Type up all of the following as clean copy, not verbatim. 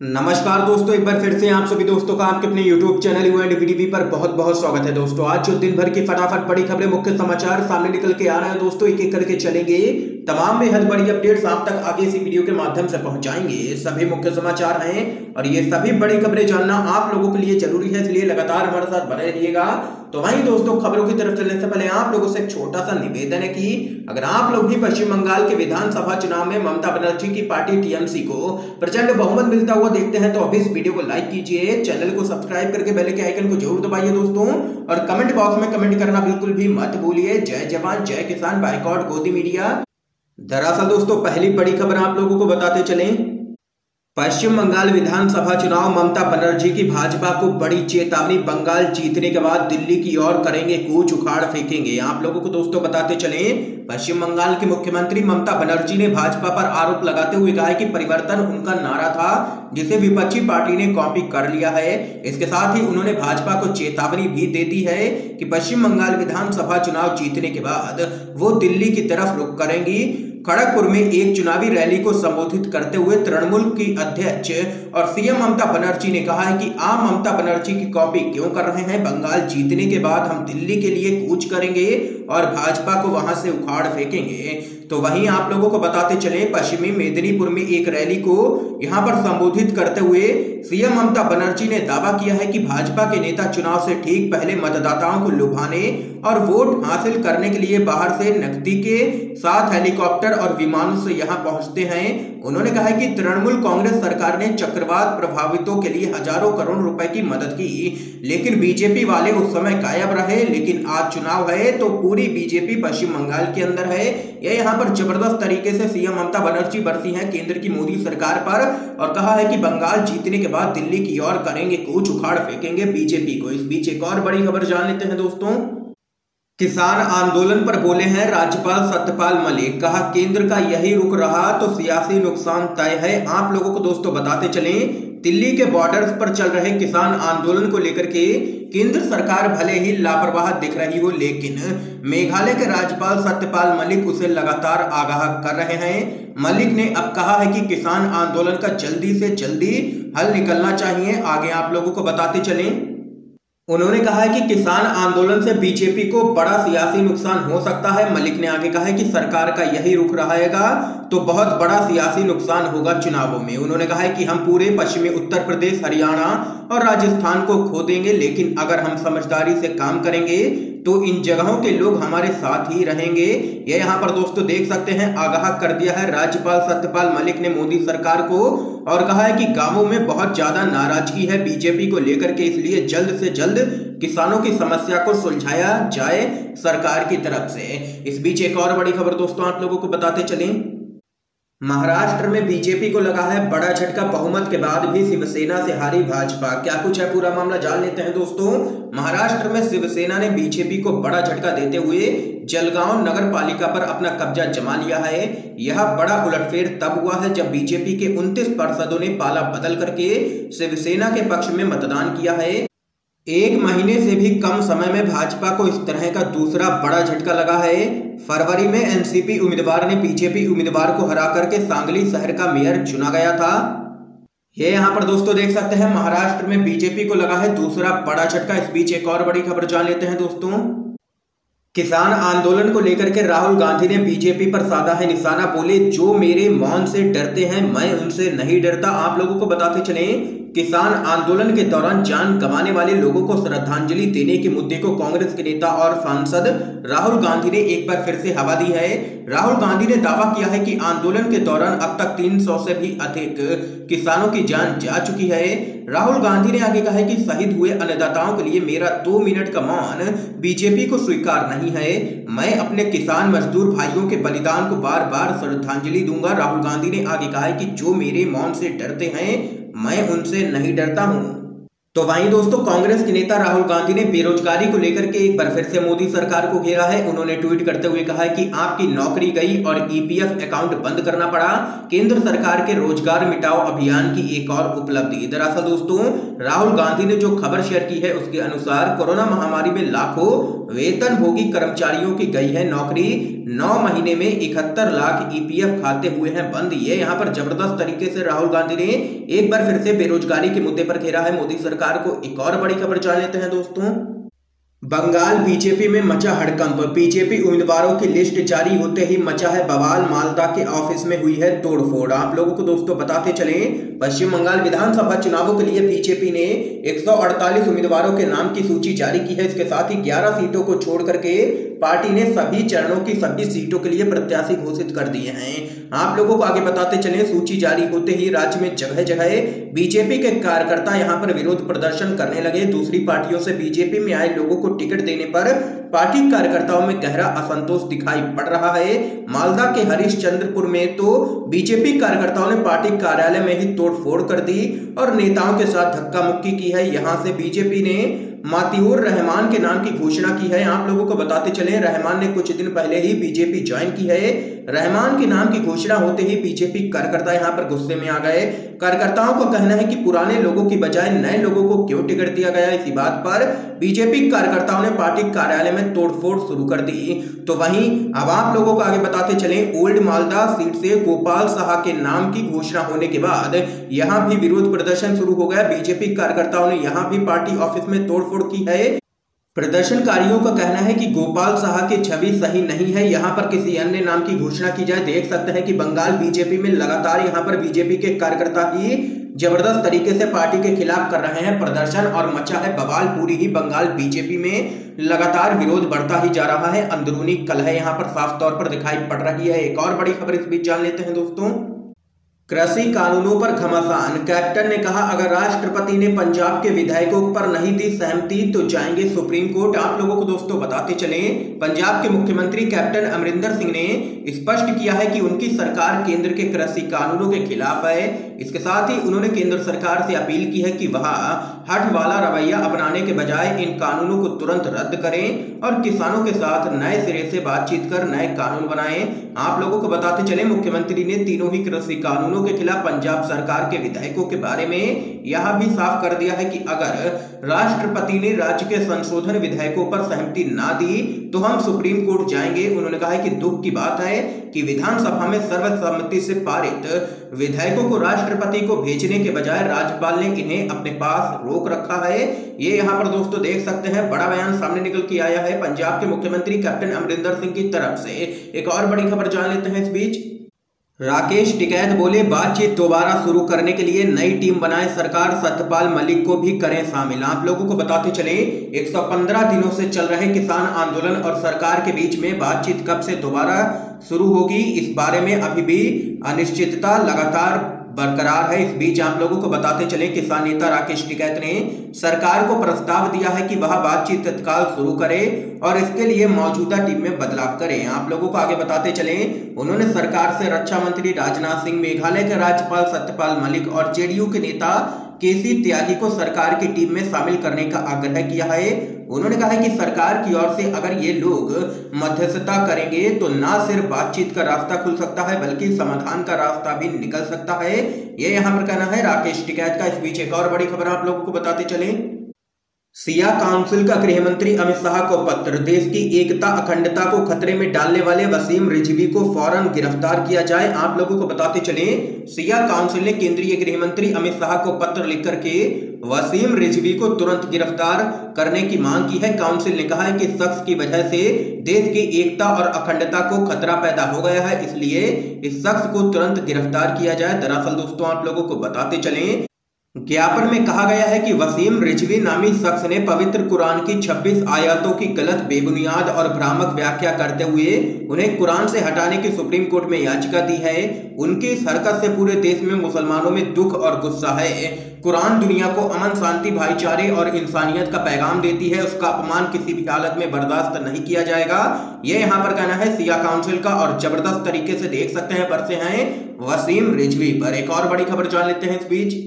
नमस्कार दोस्तों, एक बार फिर से आप सभी दोस्तों का आपके अपने YouTube चैनल यूएनडीवीडी पर बहुत बहुत स्वागत है। दोस्तों आज जो दिन भर की फटाफट बड़ी खबरें, मुख्य समाचार सामने निकल के आ रहे हैं दोस्तों, एक एक करके चलेंगे। तमाम बेहद बड़ी अपडेट्स आप तक आगे इसी वीडियो के माध्यम से पहुंचाएंगे। सभी मुख्य समाचार हैं और ये सभी बड़ी खबरें जानना आप लोगों के लिए जरूरी है, इसलिए लगातार हमारे साथ बने रहिएगा। तो वहीं दोस्तों खबरों की तरफ चलने से पहले आप लोगों से एक छोटा सा निवेदन है कि अगर आप लोग भी पश्चिम बंगाल के विधानसभा चुनाव में ममता बनर्जी की पार्टी टीएमसी को प्रचंड बहुमत मिलता हुआ देखते हैं तो अभी इस वीडियो को लाइक कीजिए, चैनल को सब्सक्राइब करके बेल के आइकन को जरूर दबाइए दोस्तों, और कमेंट बॉक्स में कमेंट करना बिल्कुल भी मत भूलिए। जय जवान जय किसान, बाइकआउट गोदी मीडिया। दरअसल दोस्तों पहली बड़ी खबर आप लोगों को बताते चलें। पश्चिम बंगाल विधानसभा चुनाव, ममता बनर्जी की भाजपा को बड़ी चेतावनी। बंगाल जीतने के बाद दिल्ली की ओर करेंगे कूच, उखाड़ फेंकेंगे। आप लोगों को दोस्तों बताते चलें, पश्चिम बंगाल की मुख्यमंत्री ममता बनर्जी ने भाजपा पर आरोप लगाते हुए कहा है कि परिवर्तन उनका नारा था जिसे विपक्षी पार्टी ने कॉपी कर लिया है। इसके साथ ही उन्होंने भाजपा को चेतावनी भी दे दी है कि पश्चिम बंगाल विधानसभा चुनाव जीतने के बाद वो दिल्ली की तरफ रुख करेंगी। खड़गपुर में एक चुनावी रैली को संबोधित करते हुए तृणमूल की अध्यक्ष और सीएम ममता बनर्जी ने कहा है कि आप ममता बनर्जी की कॉपी क्यों कर रहे हैं। बंगाल जीतने के बाद हम दिल्ली के लिए कूच करेंगे और भाजपा को वहां से उखाड़ फेंकेंगे। तो वहीं आप लोगों को बताते चले, पश्चिमी मेदिनीपुर में एक रैली को यहां पर संबोधित करते हुए सीएम ममता बनर्जी ने दावा किया है कि भाजपा के नेता चुनाव से ठीक पहले मतदाताओं को लुभाने और वोट हासिल करने के लिए बाहर से नकदी के साथ हेलीकॉप्टर और विमानों से यहां पहुंचते हैं। उन्होंने कहा है कि तृणमूल कांग्रेस सरकार ने चक्रवात प्रभावितों के लिए हजारों करोड़ रुपए की मदद की, लेकिन बीजेपी वाले उस समय गायब रहे। लेकिन आज चुनाव है तो पूरी बीजेपी पश्चिम बंगाल के अंदर है। यह यहाँ पर जबरदस्त तरीके से सीएम ममता बनर्जी बरसी हैं केंद्र की मोदी सरकार पर और कहा है कि बंगाल जीतने के बाद दिल्ली की ओर करेंगे कूच, उखाड़ फेंकेंगे बीजेपी को। इस बीच एक और बड़ी खबर जान लेते हैं दोस्तों। किसान आंदोलन पर बोले हैं राज्यपाल सत्यपाल मलिक, कहा केंद्र का यही रुख रहा तो सियासी नुकसान तय है। आप लोगों को दोस्तों बताते चलें, दिल्ली के बॉर्डर्स पर चल रहे किसान आंदोलन को लेकर के केंद्र सरकार भले ही लापरवाह दिख रही हो, लेकिन मेघालय के राज्यपाल सत्यपाल मलिक उसे लगातार आगाह कर रहे हैं। मलिक ने अब कहा है कि किसान आंदोलन का जल्दी से जल्दी हल निकलना चाहिए। आगे आप लोगों को बताते चलें, उन्होंने कहा है कि किसान आंदोलन से बीजेपी को बड़ा सियासी नुकसान हो सकता है। मलिक ने आगे कहा है कि सरकार का यही रुख रहेगा तो बहुत बड़ा सियासी नुकसान होगा चुनावों में। उन्होंने कहा है कि हम पूरे पश्चिमी उत्तर प्रदेश, हरियाणा और राजस्थान को खो देंगे, लेकिन अगर हम समझदारी से काम करेंगे तो इन जगहों के लोग हमारे साथ ही रहेंगे। ये यहाँ पर दोस्तों देख सकते हैं, आगाह कर दिया है राज्यपाल सत्यपाल मलिक ने मोदी सरकार को और कहा है कि गांवों में बहुत ज्यादा नाराजगी है बीजेपी को लेकर के, इसलिए जल्द से जल्द किसानों की समस्या को सुलझाया जाए सरकार की तरफ से। इस बीच एक और बड़ी खबर दोस्तों आप लोगों को बताते चलें, महाराष्ट्र में बीजेपी को लगा है बड़ा झटका। बहुमत के बाद भी शिवसेना से हारी भाजपा। क्या कुछ है पूरा मामला जान लेते हैं दोस्तों। महाराष्ट्र में शिवसेना ने बीजेपी को बड़ा झटका देते हुए जलगांव नगर पालिका पर अपना कब्जा जमा लिया है। यह बड़ा उलटफेर तब हुआ है जब बीजेपी के 29 पार्षदों ने पाला बदल करके शिवसेना के पक्ष में मतदान किया है। एक महीने से भी कम समय में भाजपा को इस तरह का दूसरा बड़ा झटका लगा है। फरवरी में एनसीपी उम्मीदवार ने बीजेपी उम्मीदवार को हरा करके सांगली शहर का मेयर चुना गया था। ये यहाँ पर दोस्तों देख सकते हैं, महाराष्ट्र में बीजेपी को लगा है दूसरा बड़ा झटका। इस बीच एक और बड़ी खबर जान लेते हैं दोस्तों। किसान आंदोलन को लेकर के राहुल गांधी ने बीजेपी पर साधा है निशाना। बोले जो मेरे मौन से डरते हैं मैं उनसे नहीं डरता। आप लोगों को बताते चलें, किसान आंदोलन के दौरान जान गंवाने वाले लोगों को श्रद्धांजलि देने के मुद्दे को कांग्रेस के नेता और सांसद राहुल गांधी ने एक बार फिर से हवा दी है। राहुल गांधी ने दावा किया है कि आंदोलन के दौरान अब तक 300 से भी अधिक किसानों की जान जा चुकी है। राहुल गांधी ने आगे कहा है कि शहीद हुए अन्नदाताओं के लिए मेरा 2 मिनट का मौन बीजेपी को स्वीकार नहीं है। मैं अपने किसान मजदूर भाइयों के बलिदान को बार बार श्रद्धांजलि दूंगा। राहुल गांधी ने आगे कहा है कि जो मेरे मौन से डरते हैं मैं उनसे नहीं डरता हूं। तो वहीं दोस्तों कांग्रेस के नेता राहुल गांधी ने बेरोजगारी को लेकर के एक बार फिर से मोदी सरकार को घेरा है। उन्होंने ट्वीट करते हुए कहा है कि आपकी नौकरी गई और ईपीएफ अकाउंट बंद करना पड़ा। केंद्र सरकार के रोजगार मिटाओ अभियान की एक और उपलब्धि। दरअसल दोस्तों राहुल गांधी ने जो खबर शेयर की है उसके अनुसार कोरोना महामारी में लाखों वेतनभोगी कर्मचारियों की गई है नौकरी। 9 महीने में 71 लाख ईपीएफ खाते हुए हैं बंद। ये यहाँ पर जबरदस्त तरीके से राहुल गांधी ने एक बार फिर से बेरोजगारी के मुद्दे पर घेरा है मोदी सरकार को। एक और बड़ी खबर जान लेते हैं दोस्तों। बंगाल बीजेपी में मचा हड़कंप। बीजेपी उम्मीदवारों की लिस्ट जारी होते ही मचा है बवाल। मालदा के ऑफिस में हुई है तोड़फोड़। आप लोगों को दोस्तों बताते चलें, पश्चिम बंगाल विधानसभा चुनावों के लिए बीजेपी ने 148 उम्मीदवारों के नाम की सूची जारी की है। इसके साथ ही 11 सीटों को छोड़ करके पार्टी ने सभी चरणों की सभी सीटों के लिए प्रत्याशी घोषित कर दिए हैं। आप लोगों को आगे बताते चलें, सूची जारी होते ही राज्य में जगह जगह बीजेपी के कार्यकर्ता यहां पर विरोध प्रदर्शन करने लगे। दूसरी पार्टियों से बीजेपी में आए लोगों को टिकट देने पर पार्टी कार्यकर्ताओं में गहरा असंतोष दिखाई पड़ रहा है। मालदा के हरिश्चंद्रपुर में तो बीजेपी कार्यकर्ताओं ने पार्टी कार्यालय में ही तोड़फोड़ कर दी और नेताओं के साथ धक्का मुक्की की है। यहां से बीजेपी ने मातिऊर रहमान के नाम की घोषणा की है। आप लोगों को बताते चलें, रहमान ने कुछ दिन पहले ही बीजेपी ज्वाइन की है। रहमान के नाम की घोषणा होते ही बीजेपी कार्यकर्ता यहां पर गुस्से में आ गए। कार्यकर्ताओं का कहना है कि पुराने लोगों की बजाय नए लोगों को क्यों टिकट दिया गया। इसी बात पर बीजेपी कार्यकर्ताओं ने पार्टी कार्यालय में तोड़फोड़ शुरू कर दी। तो वहीं अब आप लोगों को आगे बताते चलें, ओल्ड मालदा सीट से गोपाल साहा के नाम की घोषणा होने के बाद यहां भी विरोध प्रदर्शन शुरू हो गया। बीजेपी कार्यकर्ताओं ने यहां भी पार्टी ऑफिस में तोड़फोड़ की है। प्रदर्शनकारियों का कहना है कि गोपाल साहा की छवि सही नहीं है, यहां पर किसी अन्य नाम की घोषणा की जाए। देख सकते हैं कि बंगाल बीजेपी में लगातार यहां पर बीजेपी के कार्यकर्ता ही जबरदस्त तरीके से पार्टी के खिलाफ कर रहे हैं प्रदर्शन और मचा है बवाल। पूरी ही बंगाल बीजेपी में लगातार विरोध बढ़ता ही जा रहा है। अंदरूनी कलह यहां पर साफ तौर पर दिखाई पड़ रही है। एक और बड़ी खबर इस बीच जान लेते हैं दोस्तों। कृषि कानूनों पर घमासान। कैप्टन ने कहा, अगर राष्ट्रपति ने पंजाब के विधायकों पर नहीं दी सहमति तो जाएंगे सुप्रीम कोर्ट। आप लोगों को दोस्तों बताते चलें, पंजाब के मुख्यमंत्री कैप्टन अमरिंदर सिंह ने स्पष्ट किया है कि उनकी सरकार केंद्र के कृषि कानूनों के खिलाफ है। इसके साथ ही उन्होंने केंद्र सरकार से अपील की है कि वह हठ वाला रवैया अपनाने के बजाय इन कानूनों को तुरंत रद्द करें और किसानों के साथ नए सिरे से बातचीत कर नए कानून बनाएं। आप लोगों को बताते चलें, मुख्यमंत्री ने तीनों ही कृषि कानूनों के खिलाफ पंजाब सरकार के विधायकों के बारे में यह भी साफ कर दिया है कि अगर राष्ट्रपति ने राज्य के संशोधन विधेयकों पर सहमति ना दी तो हम सुप्रीम कोर्ट जाएंगे। उन्होंने कहा है कि दुख की बात है कि विधानसभा में सर्वसम्मति से पारित विधेयकों को राष्ट्रपति को भेजने के बजाय राज्यपाल ने इन्हें अपने पास रोक रखा है। ये यहाँ पर दोस्तों देख सकते हैं, बड़ा बयान सामने निकल के आया है पंजाब के मुख्यमंत्री कैप्टन अमरिंदर सिंह की तरफ से। एक और बड़ी खबर जान लेते हैं इस बीच। राकेश टिकैत बोले, बातचीत दोबारा शुरू करने के लिए नई टीम बनाए सरकार, सत्यपाल मलिक को भी करें शामिल। आप लोगों को बताते चलें, 115 दिनों से चल रहे किसान आंदोलन और सरकार के बीच में बातचीत कब से दोबारा शुरू होगी, इस बारे में अभी भी अनिश्चितता लगातार बरकरार है। इस बीच आप लोगों को बताते चलें, किसान नेता राकेश टिकैत ने सरकार को प्रस्ताव दिया है कि वह बातचीत तत्काल शुरू करे और इसके लिए मौजूदा टीम में बदलाव करें। आप लोगों को आगे बताते चलें, उन्होंने सरकार से रक्षा मंत्री राजनाथ सिंह, मेघालय के राज्यपाल सत्यपाल मलिक और जेडीयू के नेता केसी त्यागी को सरकार की टीम में शामिल करने का आग्रह किया है। उन्होंने कहा है कि सरकार की ओर से अगर ये लोग मध्यस्थता करेंगे तो ना सिर्फ बातचीत का रास्ता खुल सकता है बल्कि समाधान का रास्ता भी निकल सकता है। ये यहाँ पर कहना है राकेश टिकैत का। इस बीच एक और बड़ी खबर आप लोगों को बताते चलें, सिया काउंसिल का गृह मंत्री अमित शाह को पत्र, देश की एकता अखंडता को खतरे में डालने वाले वसीम रिजवी को फौरन गिरफ्तार किया जाए। आप लोगों को बताते चलें, सिया काउंसिल ने केंद्रीय गृह मंत्री अमित शाह को पत्र लिख करके वसीम रिजवी को तुरंत गिरफ्तार करने की मांग की है। काउंसिल ने कहा है कि शख्स की वजह से देश की एकता और अखंडता को खतरा पैदा हो गया है, इसलिए इस शख्स को तुरंत गिरफ्तार किया जाए। दरअसल दोस्तों आप लोगों को बताते चलें, ज्ञापन में कहा गया है कि वसीम रिजवी नामी शख्स ने पवित्र कुरान की 26 आयतों की गलत, बेबुनियाद और भ्रामक व्याख्या करते हुए उन्हें कुरान से हटाने की सुप्रीम कोर्ट में याचिका दी है। उनकी इस हरकत से पूरे देश में मुसलमानों में दुख और गुस्सा है। कुरान दुनिया को अमन, शांति, भाईचारे और इंसानियत का पैगाम देती है, उसका अपमान किसी भी हालत में बर्दाश्त नहीं किया जाएगा। ये यहाँ पर कहना है सिया काउंसिल का और जबरदस्त तरीके से देख सकते हैं बरसे हैं वसीम रिजवी पर। एक और बड़ी खबर जान लेते हैं इस बीच।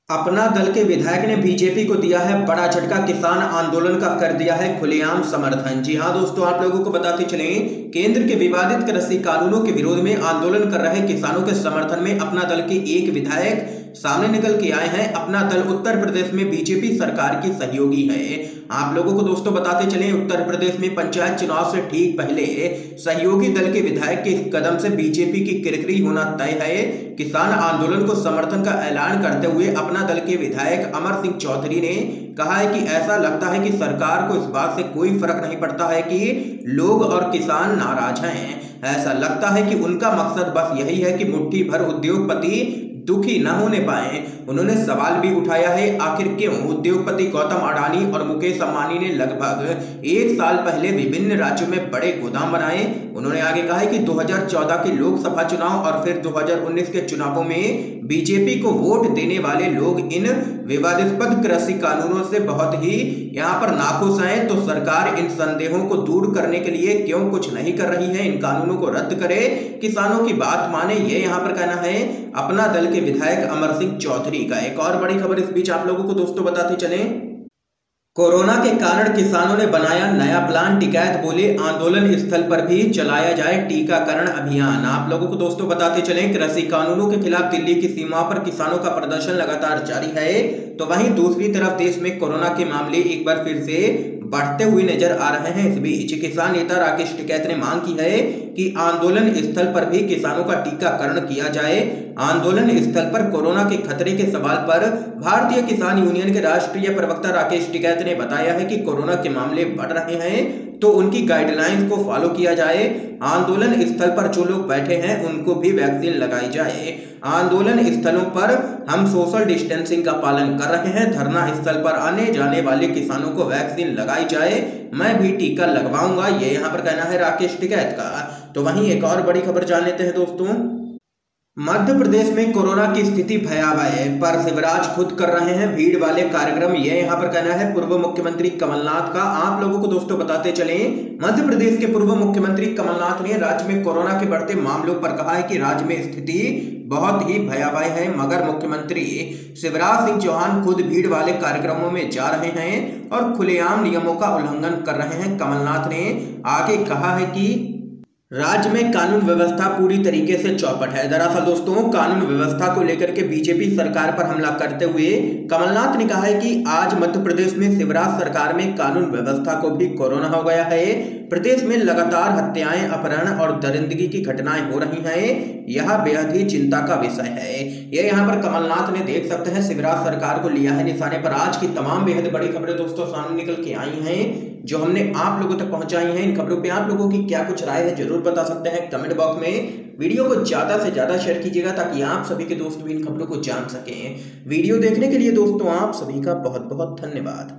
अपना दल के विधायक ने बीजेपी को दिया है बड़ा झटका, किसान आंदोलन का कर दिया है खुलेआम समर्थन। जी हां दोस्तों आप लोगों को बताते चलें, केंद्र के विवादित कृषि कानूनों के विरोध में आंदोलन कर रहे किसानों के समर्थन में अपना दल के एक विधायक सामने निकल के आए हैं। अपना दल उत्तर प्रदेश में बीजेपी सरकार की सहयोगी है। आप लोगों को दोस्तों बताते चलें, उत्तर प्रदेश में पंचायत चुनाव से ठीक पहले सहयोगी दल के विधायक के इस कदम से बीजेपी की किरकिरी होना तय है। किसान आंदोलन को समर्थन का ऐलान करते हुए अपना दल के विधायक अमर सिंह चौधरी ने कहा है कि ऐसा लगता है कि सरकार को इस बात से कोई फर्क नहीं पड़ता है कि लोग और किसान नाराज हैं। ऐसा लगता है कि उनका मकसद बस यही है कि मुट्ठी भर उद्योगपति दुखी न होने पाए। उन्होंने सवाल भी उठाया है, आखिर क्यों उद्योगपति गौतम अडानी और मुकेश अंबानी ने लगभग 1 साल पहले विभिन्न राज्यों में बड़े गोदाम बनाए। उन्होंने आगे कहा है कि 2014 के लोकसभा चुनाव और फिर 2019 के चुनावों में बीजेपी को वोट देने वाले लोग इन विवादास्पद कृषि कानूनों से बहुत ही यहाँ पर नाखुश हैं। तो सरकार इन संदेहों को दूर करने के लिए क्यों कुछ नहीं कर रही है, इन कानूनों को रद्द करे, किसानों की बात माने, ये यहाँ पर कहना है अपना दल के विधायक अमर सिंह चौधरी का। एक और बड़ी खबर इस बीच आप लोगों को दोस्तों बताते चलें, कोरोना के कारण किसानों ने बनाया नया प्लान। टिकैत बोले आंदोलन स्थल पर भी चलाया जाए टीकाकरण अभियान। आप लोगों को दोस्तों बताते चलें, कृषि कानूनों के खिलाफ दिल्ली की सीमा पर किसानों का प्रदर्शन लगातार जारी है। तो वहीं दूसरी तरफ देश में कोरोना के मामले एक बार फिर से बढ़ते हुए नजर आ रहे हैं। इस बीच किसान नेता राकेश टिकैत ने मांग की है कि आंदोलन स्थल पर भी किसानों का टीकाकरण किया जाए। आंदोलन स्थल पर कोरोना के खतरे के सवाल पर भारतीय किसान यूनियन के राष्ट्रीय प्रवक्ता राकेश टिकैत ने बताया है कि कोरोना के मामले बढ़ रहे हैं तो उनकी गाइडलाइंस को फॉलो किया जाए। आंदोलन स्थल पर जो लोग बैठे हैं उनको भी वैक्सीन लगाई जाए। आंदोलन स्थलों पर हम सोशल डिस्टेंसिंग का पालन कर रहे हैं। धरना स्थल पर आने जाने वाले किसानों को वैक्सीन लगाई जाए। मैं भी टीका लगवाऊंगा, ये यहाँ पर कहना है राकेश टिकैत का। तो वहीं एक और बड़ी खबर जान लेते हैं दोस्तों, मध्य प्रदेश में कोरोना की स्थिति भयावह है पर शिवराज खुद कर रहे हैं भीड़ वाले कार्यक्रम, ये यहाँ पर कहना है पूर्व मुख्यमंत्री कमलनाथ का। आप लोगों को दोस्तों बताते चलें, मध्य प्रदेश के पूर्व मुख्यमंत्री कमलनाथ ने राज्य में कोरोना के बढ़ते मामलों पर कहा है कि राज्य में स्थिति बहुत ही भयावह है, मगर मुख्यमंत्री शिवराज सिंह चौहान खुद भीड़ वाले कार्यक्रमों में जा रहे हैं और खुलेआम नियमों का उल्लंघन कर रहे हैं। कमलनाथ ने आगे कहा है कि राज्य में कानून व्यवस्था पूरी तरीके से चौपट है। दरअसल दोस्तों, कानून व्यवस्था को लेकर के बीजेपी सरकार पर हमला करते हुए कमलनाथ ने कहा है कि आज मध्य प्रदेश में शिवराज सरकार में कानून व्यवस्था को भी कोरोना हो गया है। प्रदेश में लगातार हत्याएं, अपहरण और दरिंदगी की घटनाएं हो रही हैं। यह बेहद ही चिंता का विषय है। ये यहाँ पर कमलनाथ ने देख सकते हैं शिवराज सरकार को लिया है निशाने पर। आज की तमाम बेहद बड़ी खबरें दोस्तों सामने निकल के आई हैं जो हमने आप लोगों तक पहुंचाई हैं। इन खबरों पे आप लोगों की क्या कुछ राय है जरूर बता सकते हैं कमेंट बॉक्स में। वीडियो को ज्यादा से ज्यादा शेयर कीजिएगा ताकि आप सभी के दोस्त भी इन खबरों को जान सकें। वीडियो देखने के लिए दोस्तों आप सभी का बहुत बहुत धन्यवाद।